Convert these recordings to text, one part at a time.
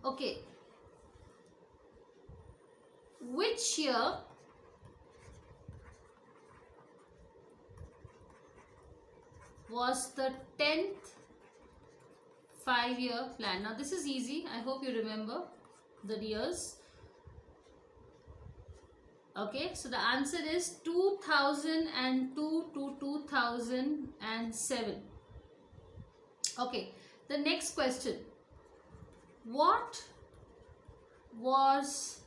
Okay, which year was the 10th 5-year plan? Now this is easy. I hope you remember the years. Okay, so the answer is 2002 to 2007. Okay, the next question. What was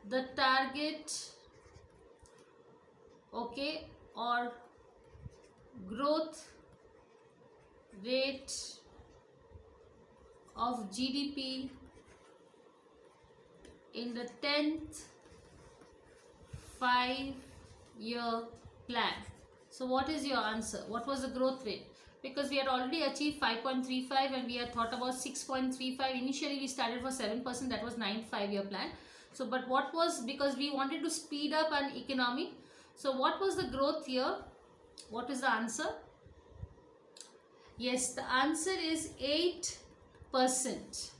the target, okay, or growth rate of GDP in the 10th 5-year plan? So what is your answer? What was the growth rate? Because we had already achieved 5.35 and we had thought about 6.35. Initially we started for 7%, that was 9th 5-year plan. So but what was, because we wanted to speed up an economy, so what was the growth here? What is the answer? Yes, the answer is 8%.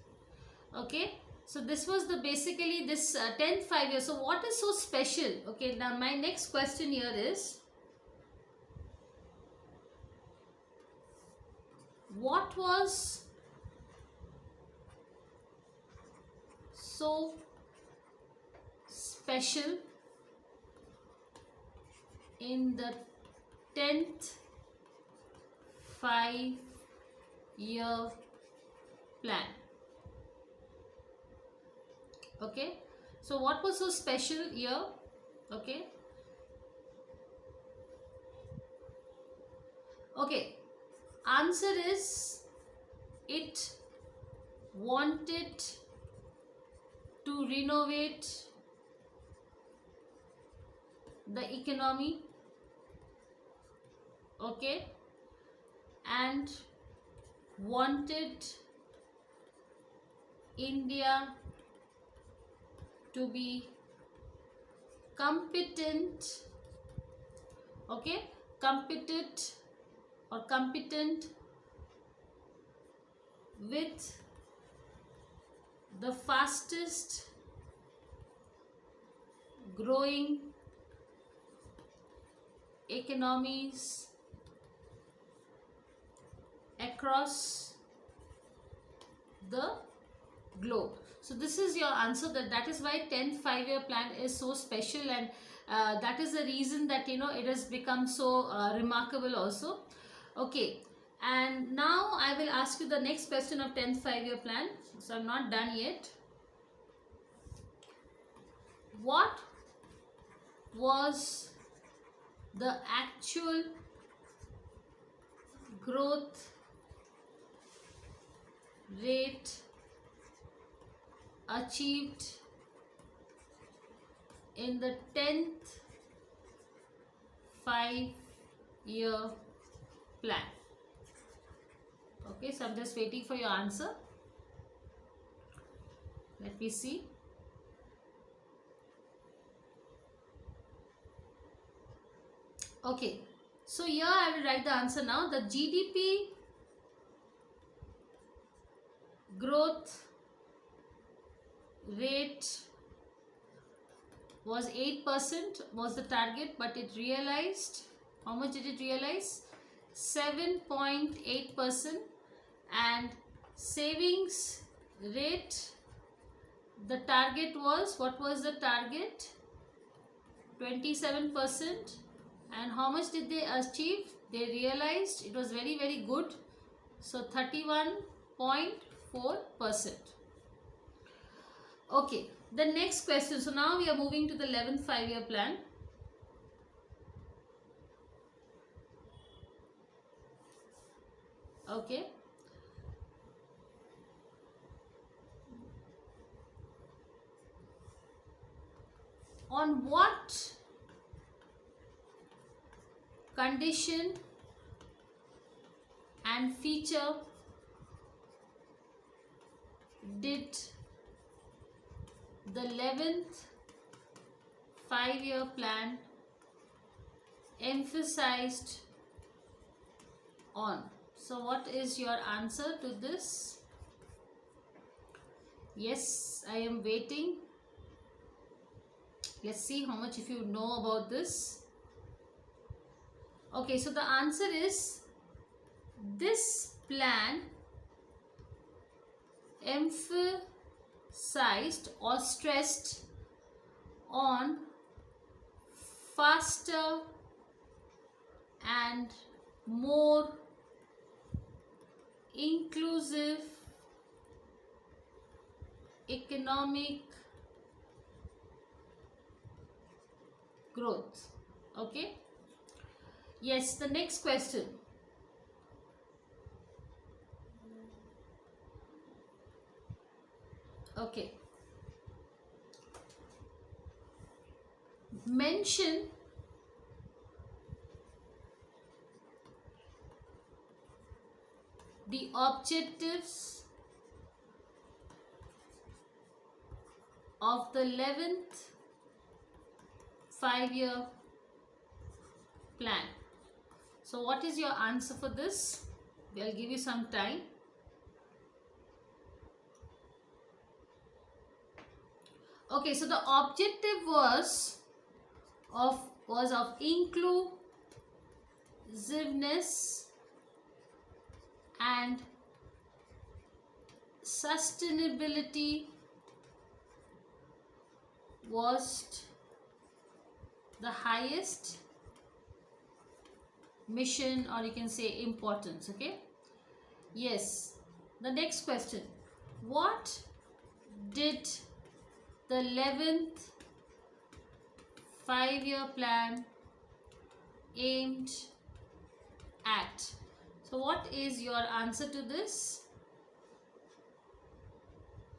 Okay, so this was the basically this 10th 5-year. So what is so special? Okay, now my next question here is, what was so special in the 10th 5-year plan? Okay, so what was so special here? Okay, okay, answer is it wanted to renovate the economy, okay, and wanted India to be competent, okay, competent with the fastest growing economies across the globe. So this is your answer. That is why 10th 5-year plan is so special, and that is the reason that it has become so remarkable also. Okay, and now I will ask you the next question of 10th 5-year plan. So I'm not done yet. What was the actual growth rate achieved in the 10th 5-year plan? Okay, so I'm just waiting for your answer. Let me see. Okay, so here I will write the answer now. The GDP growth rate was 8% was the target, but it realized, how much did it realize? 7.8%. And savings rate, the target was, what was the target? 27%. And how much did they achieve? They realized it was very, very good. So 31.4%. Okay, the next question. So now we are moving to the 11th 5-year plan. Okay. On what condition and feature did the 11th 5-year plan emphasized on? So what is your answer to this? Yes, I am waiting. Let's see how much if you know about this. Okay, so the answer is this plan emphasized or stressed on faster and more inclusive economic growth. Okay. Yes, the next question. Okay. Mention the objectives of the 11th 5-year plan. So what is your answer for this? I'll give you some time. Okay, so the objective was of inclusiveness and sustainability was the highest mission, or you can say importance. Okay. Yes. The next question. What did the 11th 5-year plan aimed at? So what is your answer to this?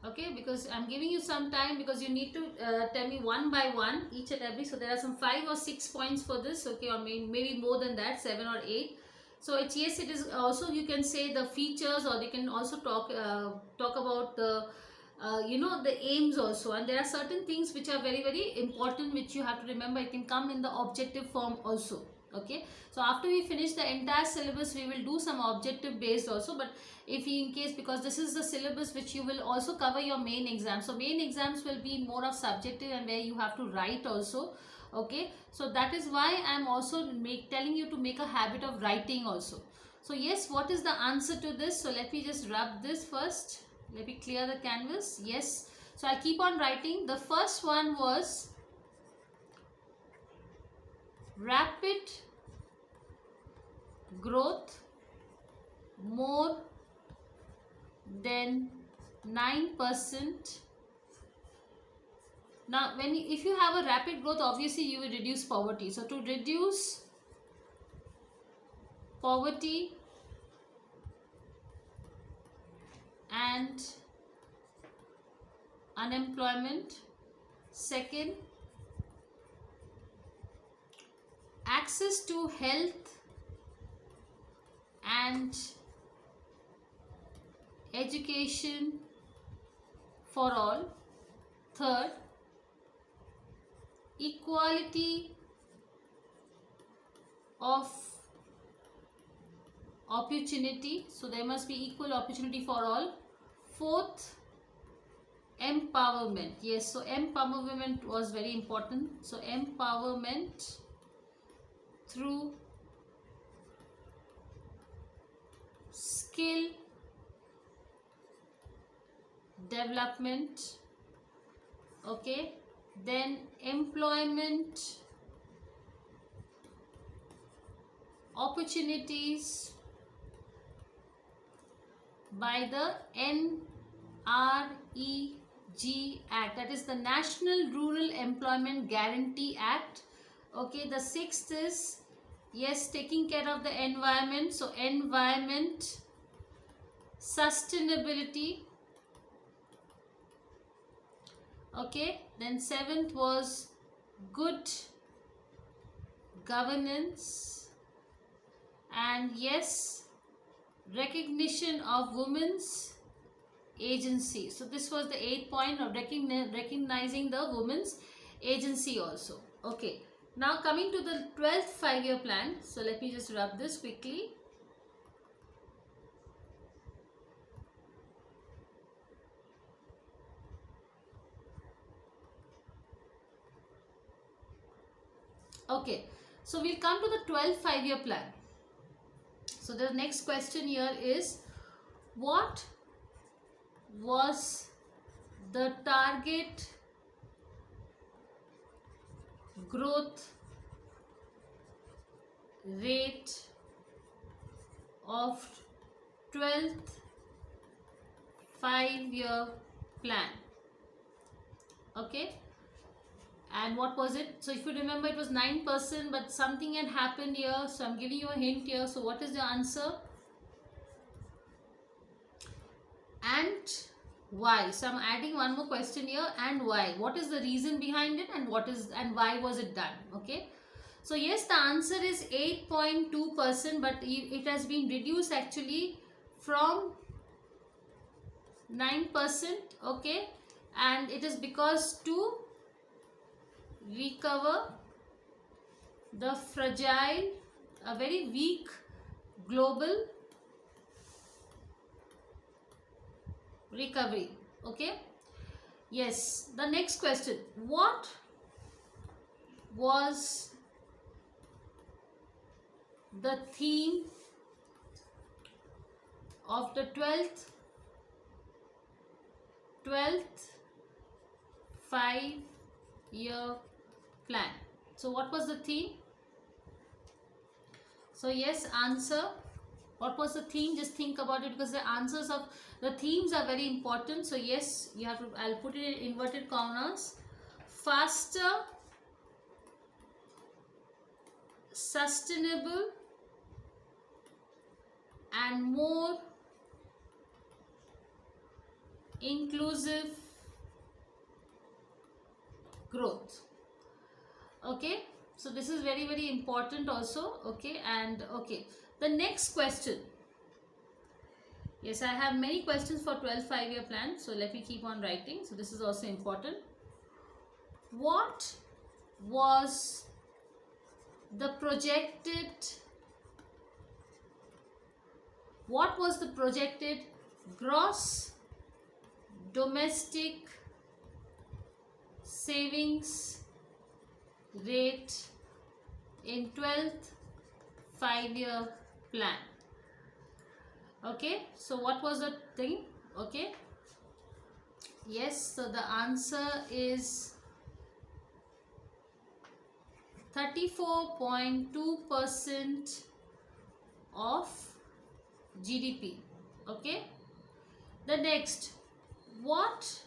Okay, because I'm giving you some time, because you need to tell me one by one each and every. So there are some 5 or 6 points for this. Okay, or maybe more than that, 7 or 8. So it's, yes, it is also, you can say the features, or they can also talk about the the aims also. And there are certain things which are very, very important, which you have to remember. It can come in the objective form also. Okay, so after we finish the entire syllabus, we will do some objective based also. But if in case, because this is the syllabus which you will also cover your main exam, so main exams will be more of subjective, and where you have to write also. Okay, so that is why I am also telling you to make a habit of writing also. So yes, what is the answer to this? So let me just rub this first. Let me clear the canvas. Yes, so I'll keep on writing. The first one was rapid growth, more than 9%. Now if you have a rapid growth, obviously you will reduce poverty. So to reduce poverty and unemployment. Second, access to health and education for all. Third, equality of opportunity. So there must be equal opportunity for all. Fourth, empowerment. Yes, so empowerment was very important. So empowerment through skill development. Okay, then employment opportunities by the NREG Act, that is the National Rural Employment Guarantee Act. Okay, the sixth is, yes, taking care of the environment. So environment sustainability. Okay, then seventh was good governance, and yes, recognition of women's agency. So this was the 8th point of recognizing the women's agency also. Okay, now coming to the 12th 5-year plan. So let me just rub this quickly. Okay, so we'll come to the 12th 5-year plan. So the next question here is, what was the target growth rate of 12th 5-year plan? Okay, and what was it? So if you remember, it was 9%, but something had happened here, so I'm giving you a hint here. So what is the answer? And why? So I'm adding one more question here, and why? What is the reason behind it, and why was it done? Okay, so yes, the answer is 8.2%, but it has been reduced actually from 9%. Okay, and it is because to recover the fragile, a very weak global recovery. Okay, yes, the next question, what was the theme of the 12th 5-year plan? So what was the theme? So yes, answer, what was the theme? Just think about it, because the answers of the themes are very important. So yes, you have to, I'll put it in inverted commas: faster, sustainable, and more inclusive growth. Okay, so this is very, very important also. Okay, and okay, the next question. Yes, I have many questions for 12th 5-year plan, so let me keep on writing. So this is also important. What was the projected gross domestic savings rate in 12th 5-year plan? Okay, so what was the thing? Okay, yes, so the answer is 34.2% of GDP. Okay, the next, what